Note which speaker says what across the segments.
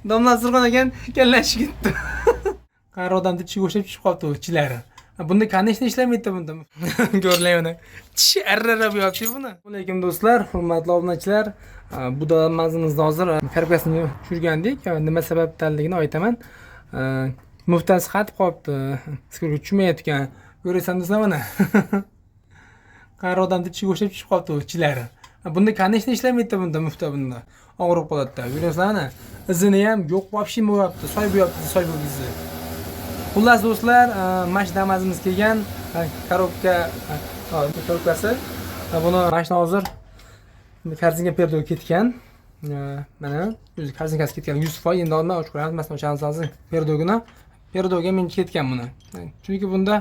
Speaker 1: Domla surg'on ekan, kallashi ketdi. Qari odamni tishiga o'xshab tushib qoldi tichlari. Bunda конечно ishlamaydi bunda. Ko'rlang uni. Tishi arrarab yotibdi buni. Alaykum do'stlar, hurmatli obunachilar. Bu dalamizimizda hozir karkasini tushirgandik. Nima sababdanligini aytaman. Muftasi qatib qolibdi. Sizga tushmayotgan. Ko'rasan do'stlar mana. Qari odamni tishiga o'xshab tushib qoldi tichlari. Bunda конечно ishlamaydi bunda mufta bunda. Og'riq qo'yadi. Ko'rasizlarmi? Izini ham yo'q, вообще bo'yapti. Soy bo'yapti, soy bo'yapti. Xullas do'stlar, mashina damazimiz kelgan, korobkasi. Buni mashina hozir karzinga perdo ketgan. Mana o'zi karzinkasi ketgan 100%. Endi olma ochib qo'yamiz. Masalan, o'shanisi perdoga men ketgan buni. Chunki bunda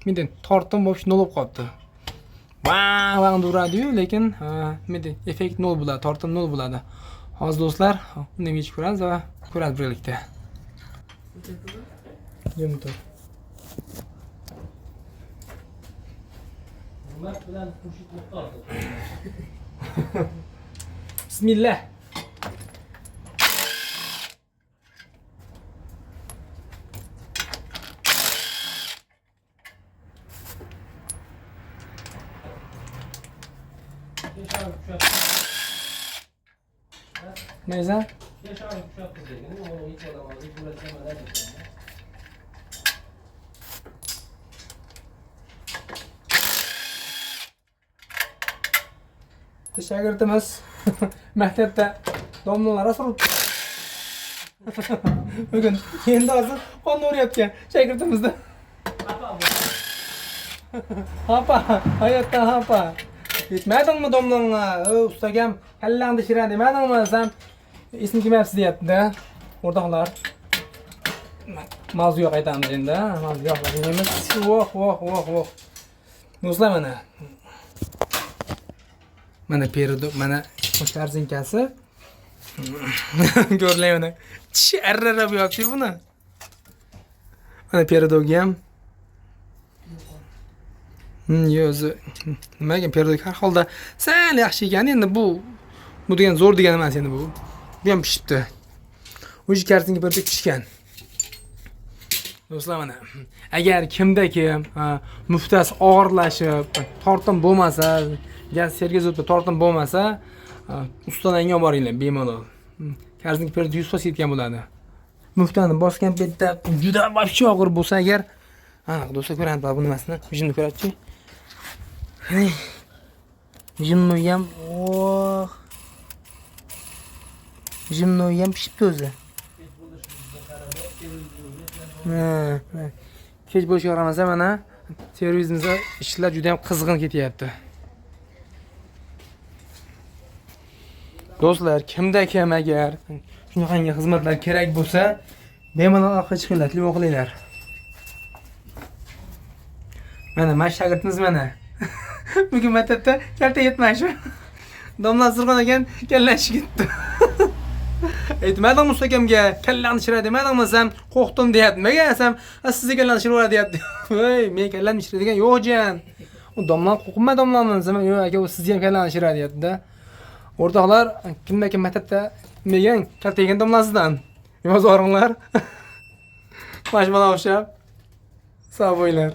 Speaker 1: menda tortim bo'lish nol bo'lib qolibdi. Vang uradi-yu, lekin menda effekt nol bo'ladi, tortim nol bo'ladi. Hozir do'stlar, uni yechib ko'ramiz va ko'ramiz birgalikda. Yumtur. Bismillah. Neyse? Shogirdimiz maktabda domlalar surib bugun endi hozir qon o'ryapgan shogirdimizda. Hapa, hayotda hapa. Yetmadingmi domlangga? Ustagam kallangni shirin demadingmi? Sen ismi kelmayapsiz deyapti-da. O'rtoqlar. Mavzuga qaytamiz endi. Mavzuga qaytamiz. Voh. Do'stlar mana. Mana perdo, mana karzinkasi. Ko'rlang uni. Tishi arrarab yotibdi buni. Mana perdoga ham. Yo'zi. Nimaga perdoga har holda sal yaxshi ekan, endi bu degan zo'r degan emas endi bu. Bu ham pishibdi. O'sha karzinka perdo pishgan. Do'stlar mana, agar kimda kim muftasi og'irlashib, tortim bo'lmasa, gaz sergazib tortim bo'lmasa, ustadan olib boringlar bemalol. Karzinka perdo 100% yetgan bo'ladi. Muftani bosgan paytda juda вообще og'ir bo'lsa agar, do'stlar ko'ramiz bu nimasini, jimni ko'radi-chi. Jimni ham, jimni ham pishibdi o'zi. Kech bo'lishiga qaramasa mana servisimizda ishlar juda ham qizg'in ketyapti. Do'stlar, kimda kim agar shunaqangi xizmatlar kerak bo'lsa, bemalol orqaga chiqinglar, telefon qilinglar. Mana shogirdimiz mana. Bugun maktabda kalta yetmash. Domla surg'on ekan, kallashi ketdi. Aytmadingmi ustakamga, kallani shira demadingmi sen? Qo'rqdim deyapti. Nega sen sizga kallani shira uradi deyapti. Voy, men kallani shira degan yo'q jon. U domla qo'rqma domlaman, sen yo'q aka, u sizga ham kallani shira deyapti-da. O'rtoqlar, kimda kim maktabda degan kalta yegan domlasidan yozib oringlar. Mashmala o'xshab. Sog' bo'linglar.